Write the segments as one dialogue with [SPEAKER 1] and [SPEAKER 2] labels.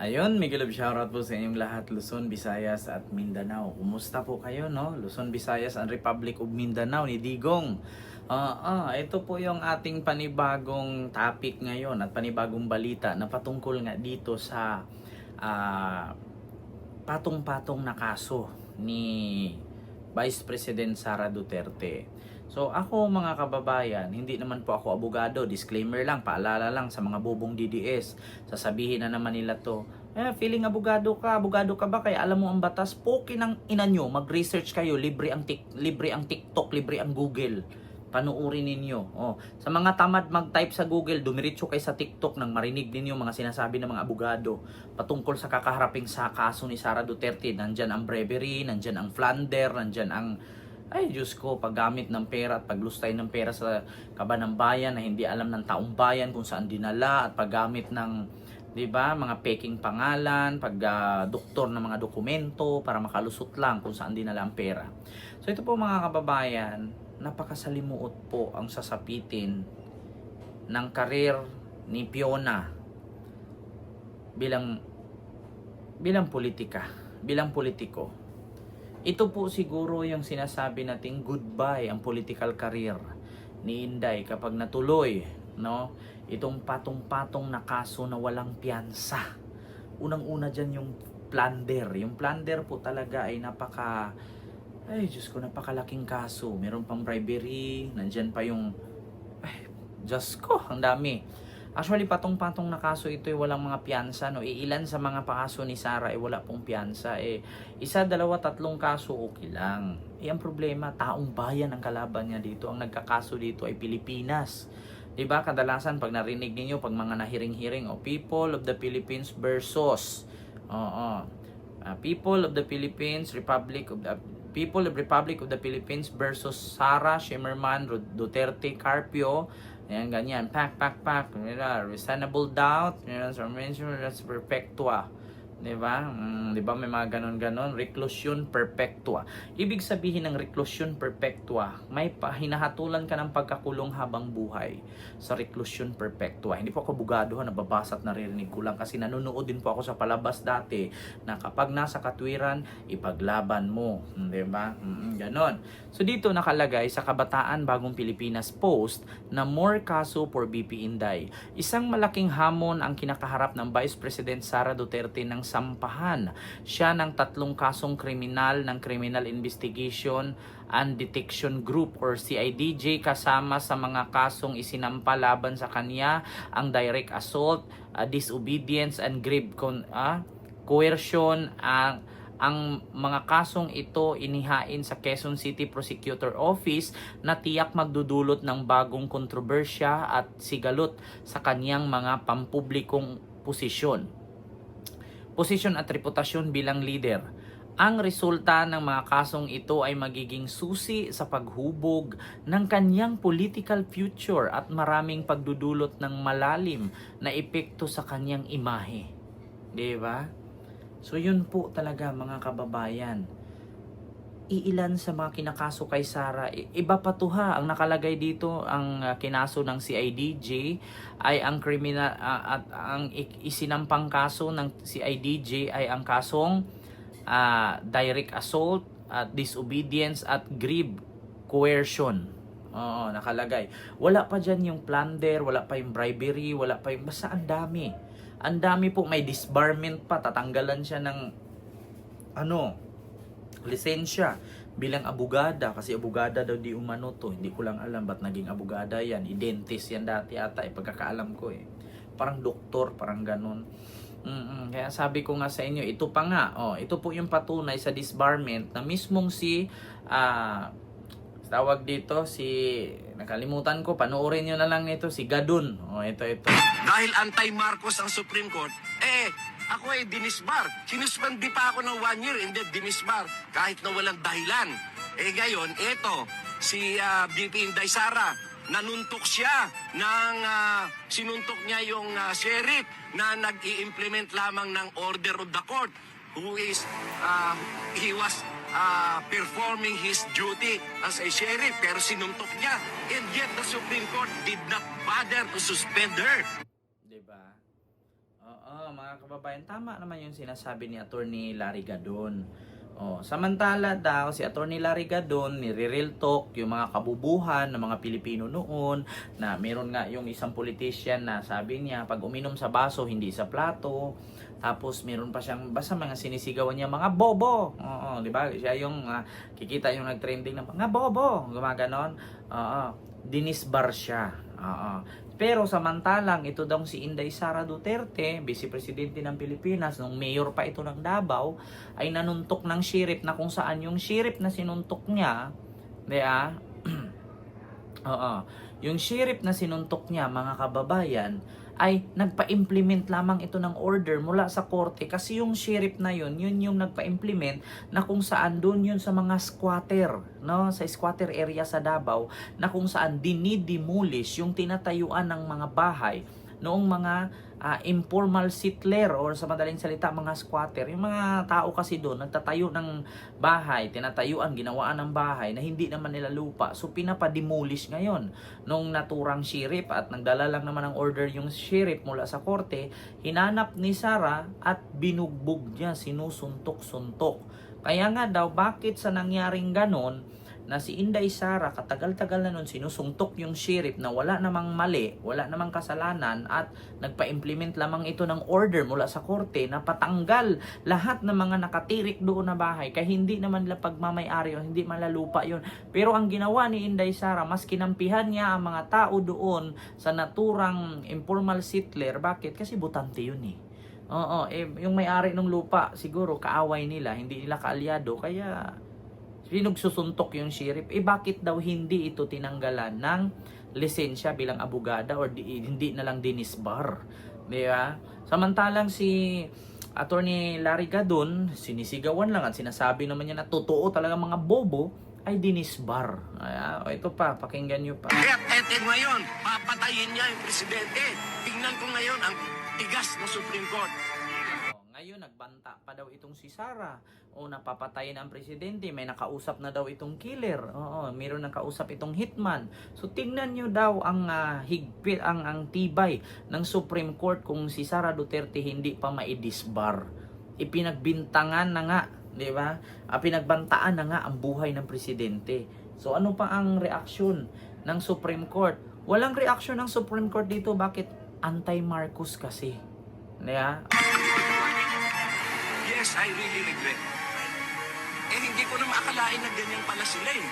[SPEAKER 1] Ayun, Miguel of shoutout po sa inyong lahat, Luzon, Visayas at Mindanao. Kumusta po kayo, no? Luzon, Visayas and Republic of Mindanao ni Digong. Ito po yung ating panibagong topic ngayon at panibagong balita na patungkol nga dito sa patong-patong na kaso ni Vice President Sara Duterte. So ako mga kababayan, hindi naman po ako abogado, disclaimer lang, paalala lang sa mga bobong DDS. Sasabihin na naman nila to, feeling abogado ka ba kaya alam mo ang batas? Pokin ang ina nyo, mag-research kayo, libre ang TikTok, libre ang Google. Panuurin ninyo. Sa mga tamad mag-type sa Google, dumiretso kayo sa TikTok nang marinig ninyo mga sinasabi ng mga abogado patungkol sa kakaharaping sa kaso ni Sara Duterte. Nandyan ang bribery, nandyan ang plunder, nandyan ang Diyos ko, paggamit ng pera at paglustay ng pera sa kaban ng bayan na hindi alam ng taong bayan kung saan dinala at paggamit ng, 'di ba, mga peking pangalan, doktor ng mga dokumento para makalusot lang kung saan dinala ang pera. So ito po mga kababayan, napakasalimuot po ang sasapitin ng karir ni Fiona bilang politiko. Ito po siguro yung sinasabi nating goodbye ang political career ni Inday kapag natuloy, no? Itong patong-patong na kaso na walang piyansa. Unang-una diyan yung plunder. Yung plunder po talaga ay Diyos ko, napakalaking kaso. Meron pang bribery, nandiyan pa yung Diyos ko, ang dami. Actually, patong-patong na kaso ito ay walang mga piyansa, no? Ilan sa mga kaso ni Sara ay wala pong piyansa. Isa, dalawa, tatlong kaso, okay lang. Ang problema, taong bayan ang kalaban niya dito. Ang nagkakaso dito ay Pilipinas. Diba? Kadalasan, pag narinig niyo pag mga nahiring-hiring, people of the Philippines versus people of the Philippines, People of Republic of the Philippines versus Sara Shimerman Duterte Carpio. Ayan, ganyan. Pak. Reasonable doubt. That's perpetua. Diba? Diba may mga ganon-ganon? Reclusion perpetua. Ibig sabihin ng reclusion perpetua, may hinahatulan ka ng pagkakulong habang buhay sa reclusion perpetua. Hindi po ako abogado, nababasa at naririnig ko lang kasi nanonood din po ako sa palabas dati na kapag nasa katwiran, ipaglaban mo. Diba? Ganon. So dito nakalagay sa Kabataan Bagong Pilipinas post na more kaso for BP Inday. Isang malaking hamon ang kinakaharap ng Vice President Sara Duterte ng sampahan siya ng 3 kasong kriminal ng Criminal Investigation and Detection Group or CIDJ kasama sa mga kasong isinampa laban sa kanya ang direct assault, disobedience and grave coercion. Ang mga kasong ito inihain sa Quezon City Prosecutor Office na tiyak magdudulot ng bagong kontrobersya at sigalot sa kanyang mga pampublikong posisyon at reputasyon bilang leader. Ang resulta ng mga kasong ito ay magiging susi sa paghubog ng kanyang political future at maraming pagdudulot ng malalim na epekto sa kanyang imahe. Diba? So yun po talaga mga kababayan. Iilan sa mga kinakaso kay Sara, iba pa to ha, ang nakalagay dito, ang kinaso ng CIDJ ay ang criminal at ang isinampang kaso ng CIDJ ay ang kasong direct assault, disobedience at grave coercion. Nakalagay. Wala pa dyan yung plunder, wala pa yung bribery, wala pa yung, basta ang dami. Ang dami po, may disbarment pa, tatanggalan siya ng lisensya bilang abogada kasi abogada daw di umano to. Hindi ko lang alam ba't naging abogada yan. I-dentist yan dati ata pagkakaalam ko parang doktor, parang ganun. Kaya sabi ko nga sa inyo, ito pa nga, ito po yung patunay sa disbarment na mismong tawag dito, nakalimutan ko, panoorin nyo na lang nito, si Gadun. Ito.
[SPEAKER 2] Dahil anti-Marcos ang Supreme Court, ako ay dinisbar. Sinuspandi pa ako ng 1 year, hindi dinisbar. Kahit na walang dahilan. Ngayon, si BP Inday Sara, nanuntok siya sinuntok niya yung sheriff na nag-i-implement lamang ng order of the court he was performing his duty as a sheriff pero sinuntok niya and yet the Supreme Court did not bother to suspend her.
[SPEAKER 1] Diba? Mga kababayan, tama naman yung sinasabi ni Attorney Larry Gadon. Samantala daw si Attorney Larry Gadon nire-real talk yung mga kabubuhan ng mga Pilipino noon, na meron nga yung isang politician na sabi niya pag uminom sa baso hindi sa plato. Tapos meron pa siyang basta mga sinisigawan niya mga bobo. Di ba? Siya yung kikita yung nag-trending ng mga bobo, gumaganon. Dinisbar siya. Pero samantalang ito daw si Inday Sara Duterte, Vice Presidente ng Pilipinas, nung mayor pa ito ng Davao, ay nanuntok ng sheriff na kung saan yung sheriff na sinuntok niya, yung sheriff na sinuntok niya, mga kababayan, ay nagpa-implement lamang ito ng order mula sa korte, kasi yung sheriff na yun yung nagpa-implement na kung saan doon yun sa mga squatter, no, sa squatter area sa Davao, na kung saan dinidemolish yung tinatayuan ng mga bahay noong mga informal settler, or sa madaling salita mga squatter. Yung mga tao kasi doon nagtatayo ng bahay, tinatayuan, ginawaan ng bahay na hindi naman nila lupa, so pinapa-demolish ngayon nung naturang sheriff, at nagdala lang naman ng order yung sheriff mula sa korte. Hinanap ni Sara at binugbog niya, sinusuntok-suntok. Kaya nga daw, bakit sa nangyaring ganon na si Inday Sara katagal-tagal na nun sinusuntok yung sheriff na wala namang mali, wala namang kasalanan, at nagpa-implement lamang ito ng order mula sa korte na patanggal lahat ng mga nakatirik doon na bahay, kaya hindi naman nila pagmamay-ari o hindi malalupa yun. Pero ang ginawa ni Inday Sara, mas kinampihan niya ang mga tao doon sa naturang informal settler. Bakit? Kasi butante yun eh. Yung may-ari ng lupa siguro kaaway nila, hindi nila kaalyado, kaya pinagsusuntok yung sheriff. Bakit daw hindi ito tinanggalan ng lisensya bilang abogada, or hindi na lang dinisbar? Diba? Samantalang si Attorney Larry Gadon, sinisigawan lang at sinasabi naman niya na totoo talaga mga bobo, ay dinisbar. Ito pa, pakinggan nyo pa.
[SPEAKER 2] Kaya ngayon, papatayin niya yung presidente. Tingnan ko ngayon ang tigas ng Supreme Court.
[SPEAKER 1] Ngayon, nagbanta pa daw itong si Sara. Napapatayin ang presidente. May nakausap na daw itong killer. Mayroon nakausap itong hitman. So, tingnan nyo daw ang higpit, ang tibay ng Supreme Court kung si Sara Duterte hindi pa maidisbar. Ipinagbintangan na nga, di ba? Pinagbantaan na nga ang buhay ng presidente. So, ano pa ang reaksyon ng Supreme Court? Walang reaksyon ng Supreme Court dito. Bakit? Anti-Marcos kasi. Diba?
[SPEAKER 2] Yes, I really regret. Hindi ko na maakalain na ganyan pala sila eh.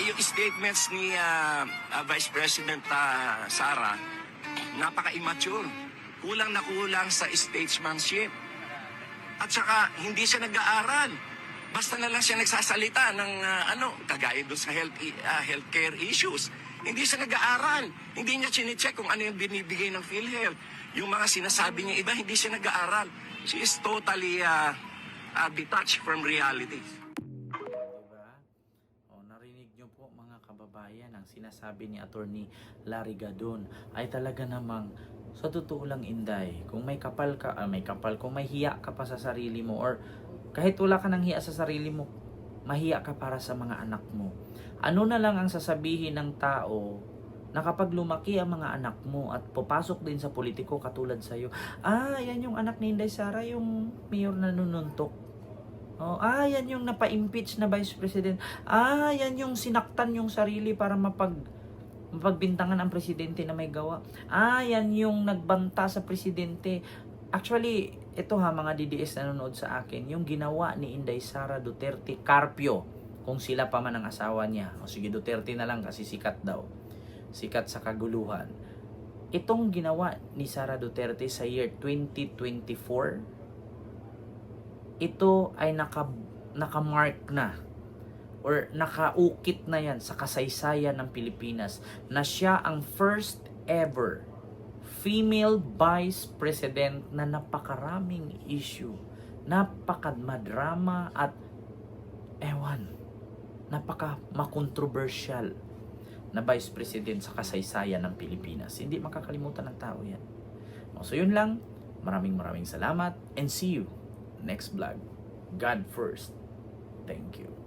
[SPEAKER 2] Yung statements ni Vice President Sara, napaka-immature. Kulang na kulang sa statesmanship. At saka, hindi siya nag-aaral. Basta na lang siya nagsasalita ng kagaya doon sa healthcare issues. Hindi siya nag-aaral. Hindi niya chine-check kung ano yung binibigay ng PhilHealth. Yung mga sinasabi niya iba, hindi siya nag-aaral. She is totally detached from reality.
[SPEAKER 1] Diba? Narinig nyo po mga kababayan, ang sinasabi ni Attorney Larry Gadon ay talaga namang sa totoo lang, Inday, kung may kapal ka, kung may hiya ka pa sa sarili mo, or kahit wala ka ng hiya sa sarili mo, mahiya ka para sa mga anak mo. Ano na lang ang sasabihin ng tao na kapag lumaki ang mga anak mo at papasok din sa politiko katulad sa'yo, yan yung anak ni Inday Sara, yung mayor na nununtok. Yan yung napa-impeach na vice president. Yan yung sinaktan yung sarili para mapagbintangan ang presidente na may gawa. Yan yung nagbanta sa presidente. Actually, ito mga DDS na nanonood sa akin, yung ginawa ni Inday Sara Duterte Carpio, kung sila pa man ang asawa niya. Sige, Duterte na lang kasi sikat daw. Sikat sa kaguluhan. Itong ginawa ni Sara Duterte sa year 2024, ito ay nakamark na, or nakaukit na yan sa kasaysayan ng Pilipinas, na siya ang first ever female vice president na napakaraming issue, napakamadrama at napaka-makontroversial na vice president sa kasaysayan ng Pilipinas. Hindi makakalimutan ng tao yan. So yun lang. Maraming salamat and see you next vlog. God first. Thank you.